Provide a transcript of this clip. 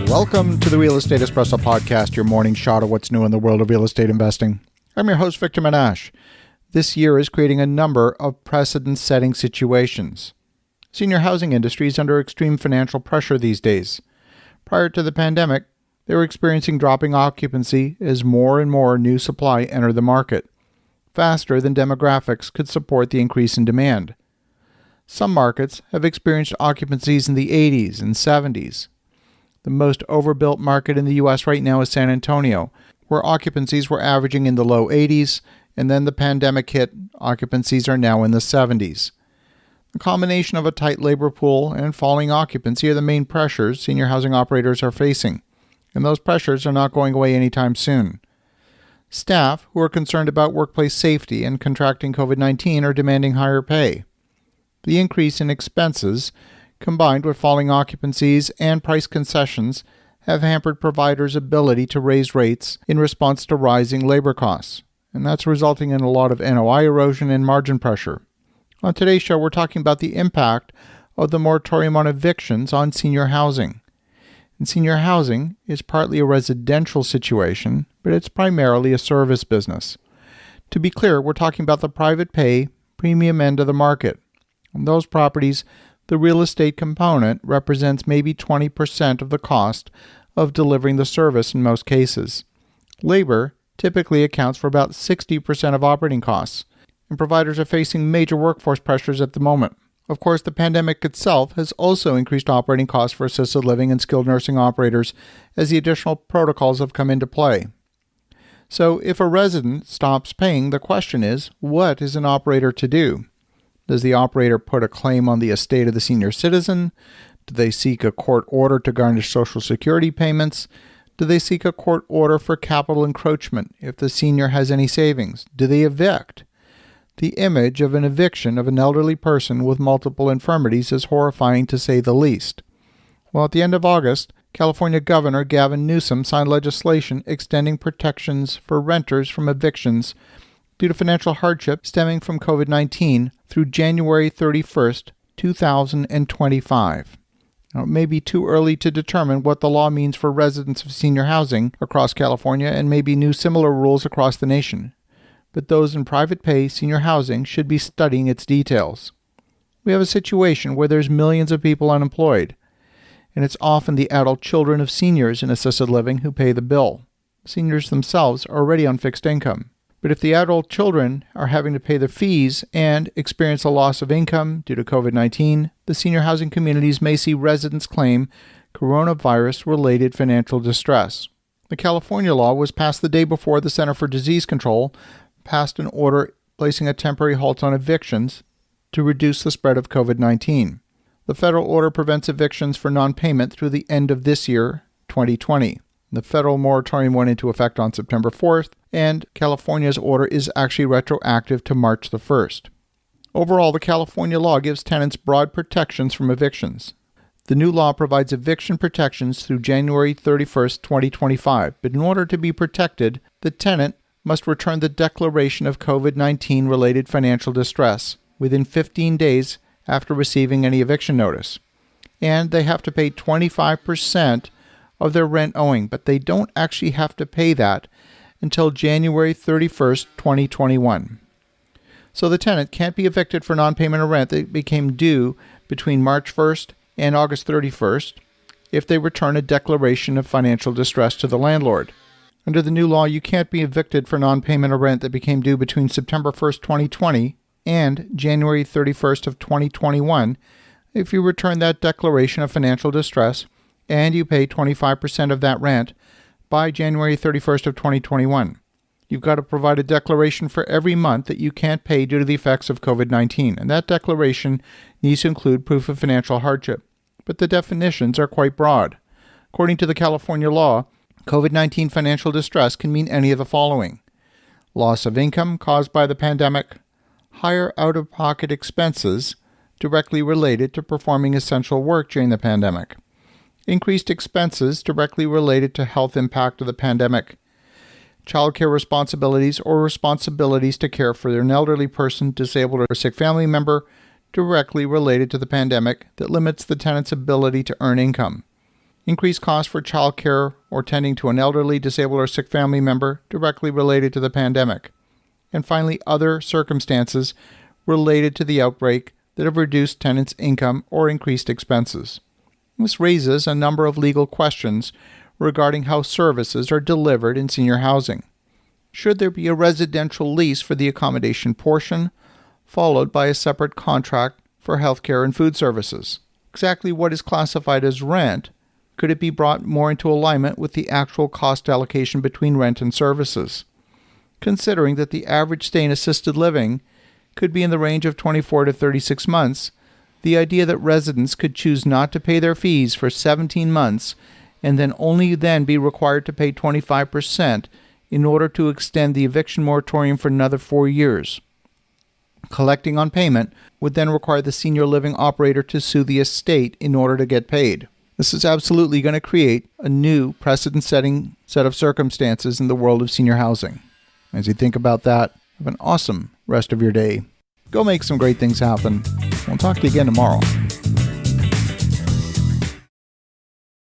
Welcome to the Real Estate Espresso Podcast, your morning shot of what's new in the world of real estate investing. I'm your host, Victor Menashe. This year is creating a number of precedent-setting situations. Senior housing industry is under extreme financial pressure these days. Prior to the pandemic, they were experiencing dropping occupancy as more and more new supply entered the market, faster than demographics could support the increase in demand. Some markets have experienced occupancies in the 80s and 70s. The most overbuilt market in the U.S. right now is San Antonio, where occupancies were averaging in the low 80s, and then the pandemic hit, occupancies are now in the 70s. The combination of a tight labor pool and falling occupancy are the main pressures senior housing operators are facing, and those pressures are not going away anytime soon. Staff who are concerned about workplace safety and contracting COVID-19 are demanding higher pay. The increase in expenses, combined with falling occupancies and price concessions, have hampered providers' ability to raise rates in response to rising labor costs, and that's resulting in a lot of NOI erosion and margin pressure. On today's show, we're talking about the impact of the moratorium on evictions on senior housing. And senior housing is partly a residential situation, but it's primarily a service business. To be clear, we're talking about the private pay, premium end of the market. On those properties, the real estate component represents maybe 20% of the cost of delivering the service in most cases. Labor typically accounts for about 60% of operating costs, and providers are facing major workforce pressures at the moment. Of course, the pandemic itself has also increased operating costs for assisted living and skilled nursing operators as the additional protocols have come into play. So if a resident stops paying, the question is, what is an operator to do? Does the operator put a claim on the estate of the senior citizen? Do they seek a court order to garnish Social Security payments? Do they seek a court order for capital encroachment if the senior has any savings? Do they evict? The image of an eviction of an elderly person with multiple infirmities is horrifying to say the least. Well, at the end of August, California Governor Gavin Newsom signed legislation extending protections for renters from evictions due to financial hardship stemming from COVID-19 through January 31st, 2025. Now, it may be too early to determine what the law means for residents of senior housing across California and maybe new similar rules across the nation, but those in private pay senior housing should be studying its details. We have a situation where there's millions of people unemployed, and it's often the adult children of seniors in assisted living who pay the bill. Seniors themselves are already on fixed income. But if the adult children are having to pay the fees and experience a loss of income due to COVID-19, the senior housing communities may see residents claim coronavirus-related financial distress. The California law was passed the day before the Center for Disease Control passed an order placing a temporary halt on evictions to reduce the spread of COVID-19. The federal order prevents evictions for non-payment through the end of this year, 2020. The federal moratorium went into effect on September 4th, and California's order is actually retroactive to March the 1st. Overall, the California law gives tenants broad protections from evictions. The new law provides eviction protections through January 31st, 2025, but in order to be protected, the tenant must return the declaration of COVID-19 related financial distress within 15 days after receiving any eviction notice. And they have to pay 25% of their rent owing, but they don't actually have to pay that until January 31st, 2021. So the tenant can't be evicted for non-payment of rent that became due between March 1st and August 31st if they return a declaration of financial distress to the landlord. Under the new law, you can't be evicted for non-payment of rent that became due between September 1st, 2020 and January 31st of 2021 if you return that declaration of financial distress and you pay 25% of that rent by January 31st of 2021. You've got to provide a declaration for every month that you can't pay due to the effects of COVID-19, and that declaration needs to include proof of financial hardship. But the definitions are quite broad. According to the California law, COVID-19 financial distress can mean any of the following: loss of income caused by the pandemic, higher out-of-pocket expenses directly related to performing essential work during the pandemic, increased expenses directly related to health impact of the pandemic, childcare responsibilities or responsibilities to care for an elderly person, disabled, or sick family member directly related to the pandemic that limits the tenant's ability to earn income. increased costs for childcare or tending to an elderly, disabled, or sick family member directly related to the pandemic. And finally, other circumstances related to the outbreak that have reduced tenants' income or increased expenses. This raises a number of legal questions regarding how services are delivered in senior housing. Should there be a residential lease for the accommodation portion, followed by a separate contract for healthcare and food services? Exactly what is classified as rent? Could it be brought more into alignment with the actual cost allocation between rent and services? Considering that the average stay in assisted living could be in the range of 24 to 36 months, the idea that residents could choose not to pay their fees for 17 months and then only then be required to pay 25% in order to extend the eviction moratorium for another 4 years. Collecting on payment would then require the senior living operator to sue the estate in order to get paid. This is absolutely going to create a new precedent-setting set of circumstances in the world of senior housing. As you think about that, have an awesome rest of your day. Go make some great things happen. We'll talk to you again tomorrow.